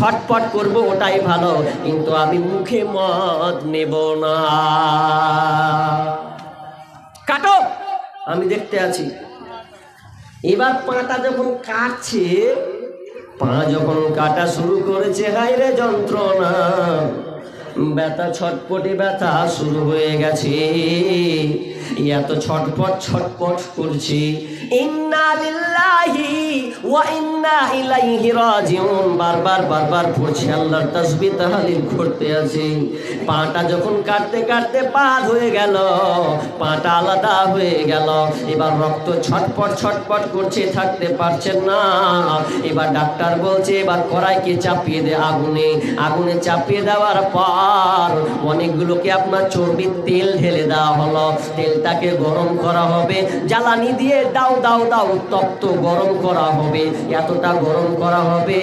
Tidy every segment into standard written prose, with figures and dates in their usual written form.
ছটপট করব ওটাই ভালো, কিন্তু আমি মুখে মদ নেব না। কাটো, আমি দেখতে আছি। এবার পাটা যখন কাটছে, পা যখন কাটা শুরু করেছে, হায় রে যন্ত্রণা, ব্যথা, ছটপটে ব্যথা শুরু হয়ে গেছে। এত ছটপট ছটপট করছি। ইন্না লিল্লাহি ওয়া ইন্না ইলাইহি রাজিউন বারবার বারবার পড়ছে, আল্লাহর তাসবিহ তাহলিল করতে আছে। পাটা যখন কাটতে কাটতে পার হয়ে গেল, পাটা আলাদা হয়ে গেল। এবার রক্ত ছটপট ছটপট করছে, থাকতে পারছেন না। এবার ডাক্তার বলছে এবার কড়াইকে চাপিয়ে দে আগুনে। আগুনে চাপিয়ে দেওয়ার পর অনেকগুলোকে আপনার চর্বির তেল ঢেলে দেওয়া হলো। তেলটাকে গরম করা হবে, জ্বালানি দিয়ে দাও দাও দাও তপ্ত গরম করা হবে। এতটা গরম করা হবে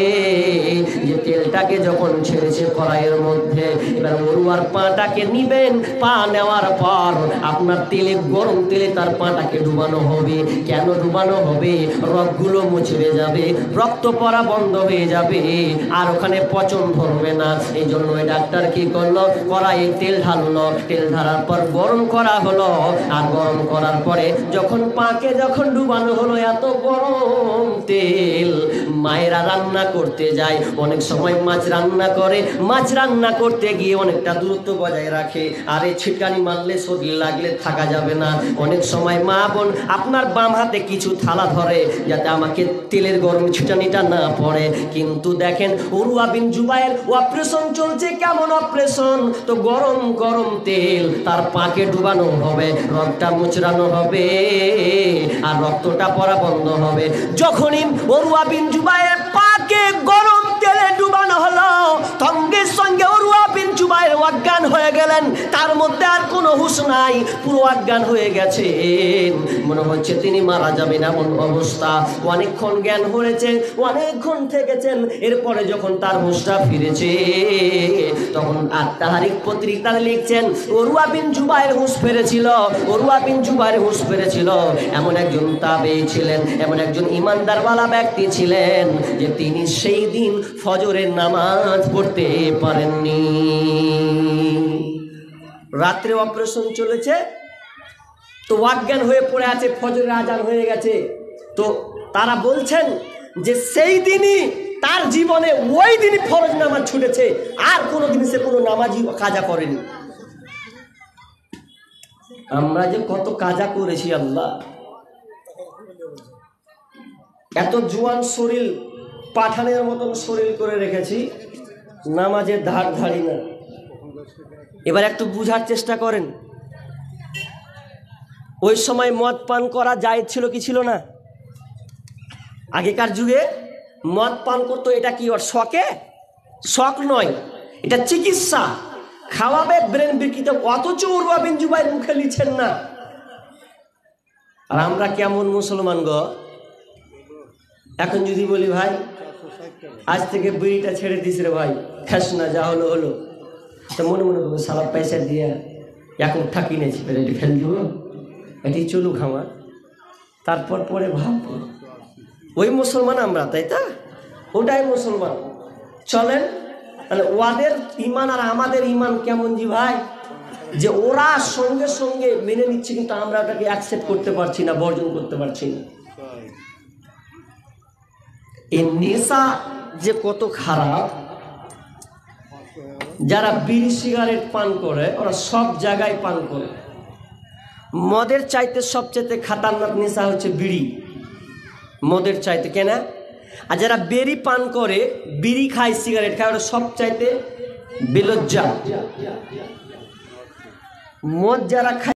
যে তেলটাকে যখন ছেড়েছে কড়াইয়ের মধ্যে, এবার মরুয়ার পাটাকে নিবেন। পা নেওয়ার পর আপনার তেলে, গরম তেলে তার পাটাকে ডুবানো হবে। কেন ডুবানো হবে? রগগুলো মুছড়ে যাবে, রক্ত পড়া বন্ধ হয়ে যাবে, আর ওখানে পচন ধরবে না। এই জন্য ওই ডাক্তার কি করলো, কড়াইয়ে তেল ঢাললো। তেল ঢালার পর গরম করা হলো। আর গরম করার পরে যখন পাকে যখন ডুবানো হলো, এত গরম তেল, মায়েরা রান্না করতে যায়, অনেক সময় মাছ রান্না করে, মাছ রান্না করতে গিয়ে অনেকটা দূরত্ব বজায় রাখে। আর এই ছিটকানি মারলে শরীর লাগলে থাকা যাবে না। অনেক সময় মা বোন আপনার বাম হাতে কিছু থালা ধরে যাতে আমাকে তেলের গরম ছিটানিটা না পড়ে। কিন্তু দেখেন উরওয়া বিন জুবায়ের অপারেশন চলছে। কেমন অপারেশন? তো গরম গরম তেল তার পাকে ডুবানো হবে, রক্তটা মুচড়ানো হবে, আর রক্তটা পড়া বন্ধ হবে। যখনই উরওয়া বিন জুবায়ের পাকে গরম তেলে ডুবানো হলো, সঙ্গে সঙ্গে উরওয়া বিন জুবায়ের অজ্ঞান হয়ে গেলেন। তার মধ্যে আর কোনো হুঁশ নাই, পুরো অজ্ঞান হয়ে গেছেন। মনে হচ্ছে তিনি মারা যাবেন এমন অবস্থা। অনেকক্ষণ জ্ঞান হয়েছে, অনেকক্ষণ থেকেছেন। এরপরে যখন তার হুঁশটা ফিরেছে, তখন আত-তাহরিক পত্রিকা লিখছেন উরওয়া বিন জুবায়ের হুঁশ ফিরেছিল, উরওয়া বিন জুবায়ের হুঁশ ফিরেছিল। এমন একজন তাবেঈ ছিলেন, এমন একজন ইমানদারওয়ালা ব্যক্তি ছিলেন যে তিনি সেই দিন ফজরের নামাজ পড়তে পারেননি। রাত্রে অপারেশন চলেছে, তো অজ্ঞান হয়ে পড়ে আছে, ফজরের আজান হয়ে গেছে। তো তারা বলছেন যে সেই দিনই তার জীবনে, ওই দিনই ফরজ নামাজ ছুটেছে, আর কোনোদিন সে কোনো নামাজই কাজা করেনি। আমরা যে কত কাজা করেছি আল্লাহ, এত জোয়ান শরীর, পাঠানের মতন শরীর করে রেখেছি, নামাজের ধার ধারি না। এবার একটু বুঝার চেষ্টা করেন, ওই সময় মদ পান করা জায়েজ ছিল কি ছিল না? আগেকার যুগে মদ পান করতো, এটা কি ওর শখে? শখ নয়, এটা চিকিৎসা। খাওয়াবে ব্রেন বিকৃত, অথচ উরওয়া বিন জুবায়ের মুখে লিখছেন না। আর আমরা কেমন মুসলমান গো! এখন যদি বলি ভাই আজ থেকে বিড়িটা ছেড়ে দিস রে ভাই, খাস না, যা হলো হলো, তো মনে মনে করবো সালা পয়সা দিয়ে এখন ঠাকি নেছি, এটি ফেল দিব, এটি চলুক আমার। তারপর পরে ভাববো ওই মুসলমান আমরা, তাই তা? ওটাই মুসলমান। চলেন তাহলে ওদের ইমান আর আমাদের ইমান কেমন জি ভাই, যে ওরা সঙ্গে সঙ্গে মেনে নিচ্ছে, কিন্তু আমরা ওটাকে অ্যাকসেপ্ট করতে পারছি না, বর্জন করতে পারছি না। এই নেশা যে কত খারাপ, যারা বিড়ি সিগারেট পান করে ওরা সব জায়গায় পান করে। মদের চাইতে সবচেয়ে খাতারনাক নেশা হচ্ছে বিড়ি, মদের চাইতে। কেন? আর যারা বেরি পান করে, বিড়ি খায়, সিগারেট খায়, ওরা সব চাইতে বেলজ্জা। মদ যারা খায়